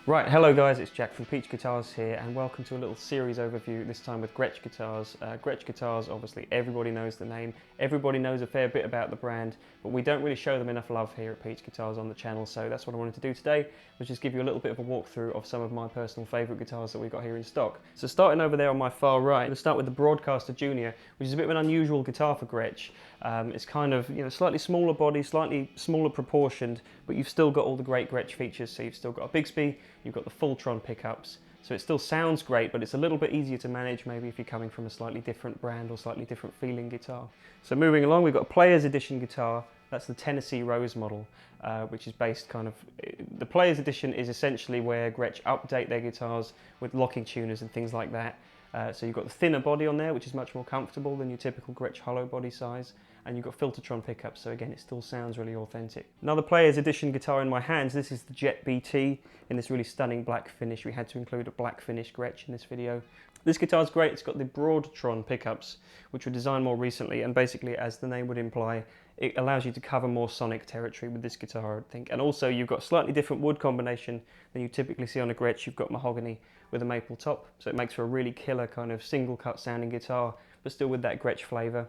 Right, hello guys, it's Jack from Peach Guitars here, and welcome to a little series overview, this time with Gretsch Guitars. Gretsch Guitars, obviously everybody knows the name, everybody knows a fair bit about the brand, but we don't really show them enough love here at Peach Guitars on the channel, so that's what I wanted to do today, was just give you a little bit of a walkthrough of some of my personal favourite guitars that we've got here in stock. So starting over there on my far right, I'm going to start with the Broadkaster Jr, which is a bit of an unusual guitar for Gretsch. It's kind of, slightly smaller body, slightly smaller proportioned, but you've still got all the great Gretsch features. So you've still got a Bigsby, you've got the Falcon pickups, so it still sounds great, but it's a little bit easier to manage maybe if you're coming from a slightly different brand or slightly different feeling guitar. So moving along, we've got a Player's Edition guitar. That's the Tennessee Rose model, which is based the Player's Edition is essentially where Gretsch update their guitars with locking tuners and things like that. So you've got the thinner body on there, which is much more comfortable than your typical Gretsch hollow body size, and you've got Filtertron pickups, so again it still sounds really authentic. Another Player's Edition guitar in my hands, this is the Jet BT in this really stunning black finish. We had to include a black finish Gretsch in this video. This guitar's great, it's got the Broadtron pickups, which were designed more recently, and basically, as the name would imply, it allows you to cover more sonic territory with this guitar, I think. And also you've got a slightly different wood combination than you typically see on a Gretsch. You've got mahogany with a maple top, so it makes for a really killer kind of single cut sounding guitar, but still with that Gretsch flavour.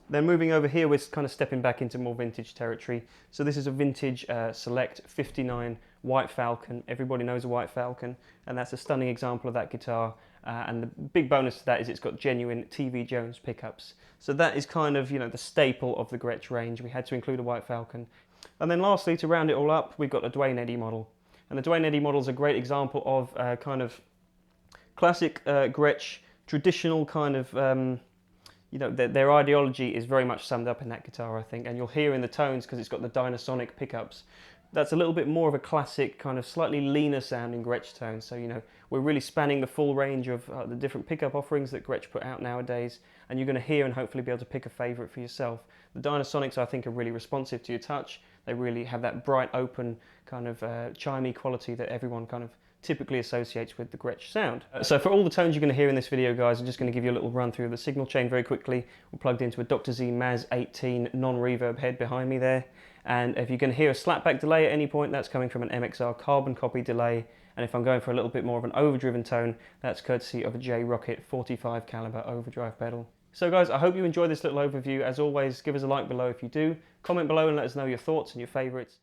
Then moving over here, we're kind of stepping back into more vintage territory. So this is a vintage Select 59 White Falcon. Everybody knows a White Falcon, and that's a stunning example of that guitar. And the big bonus to that is it's got genuine TV Jones pickups. So that is kind of, the staple of the Gretsch range. We had to include a White Falcon. And then lastly, to round it all up, we've got a Duane Eddy model. And the Duane Eddy model is a great example of kind of classic Gretsch, traditional kind of, their ideology is very much summed up in that guitar, I think. And you'll hear in the tones, because it's got the Dynasonic pickups, that's a little bit more of a classic, kind of slightly leaner sounding Gretsch tone. So, we're really spanning the full range of the different pickup offerings that Gretsch put out nowadays, and you're going to hear and hopefully be able to pick a favourite for yourself. The Dynasonics, I think, are really responsive to your touch. They really have that bright, open, kind of chimey quality that everyone kind of typically associates with the Gretsch sound. So for all the tones you're going to hear in this video, guys, I'm just going to give you a little run through of the signal chain very quickly. We're plugged into a Dr. Z Maz 18 non-reverb head behind me there. And if you're going to hear a slapback delay at any point, that's coming from an MXR carbon copy delay. And if I'm going for a little bit more of an overdriven tone, that's courtesy of a J Rocket 45 caliber overdrive pedal. So guys, I hope you enjoyed this little overview. As always, give us a like below if you do. Comment below and let us know your thoughts and your favourites.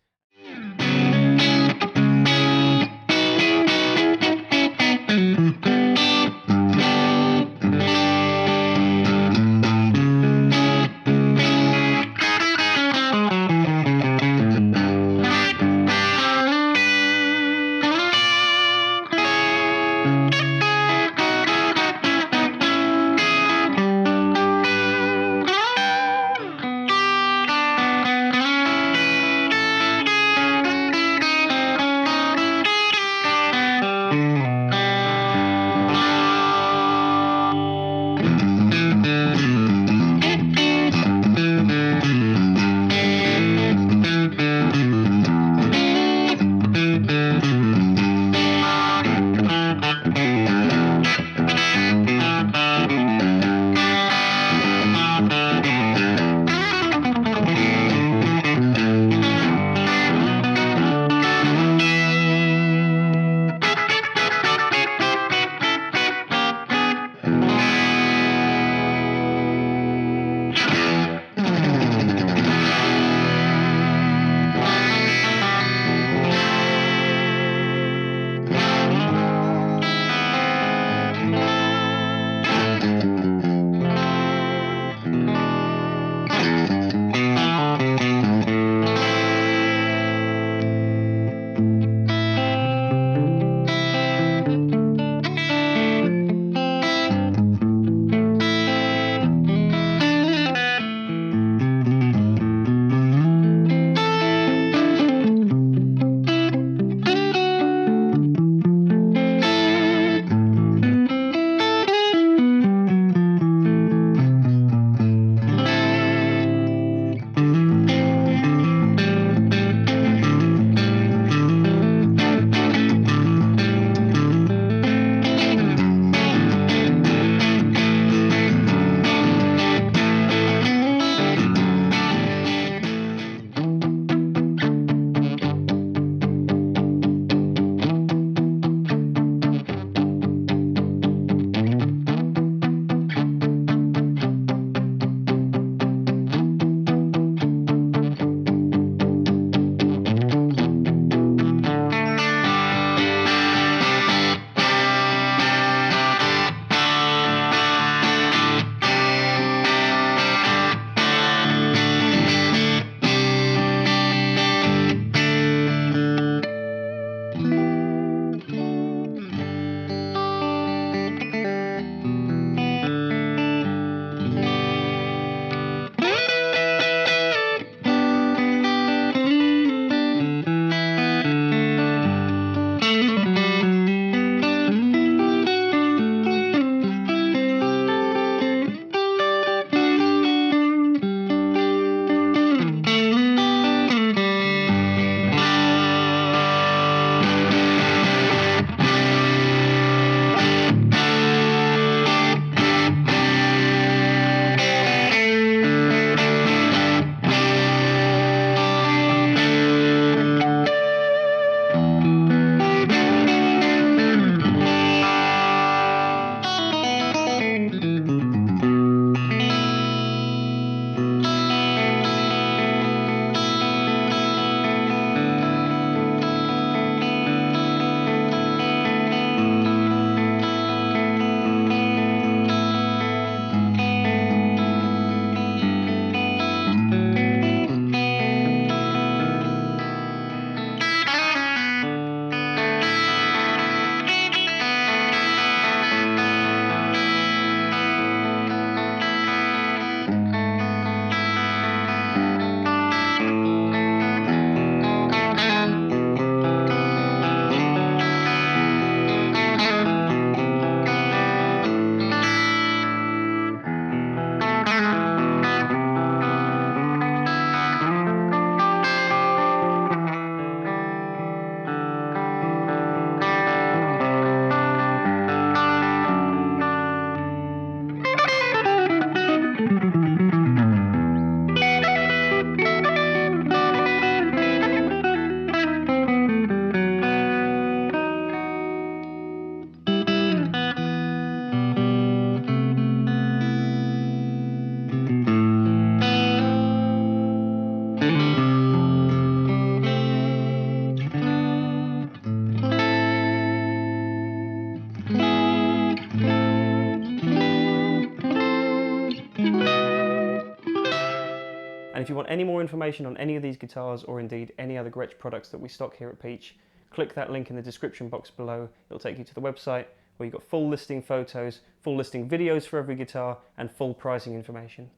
If you want any more information on any of these guitars, or indeed any other Gretsch products that we stock here at Peach, click that link in the description box below. It'll take you to the website where you've got full listing photos, full listing videos for every guitar, and full pricing information.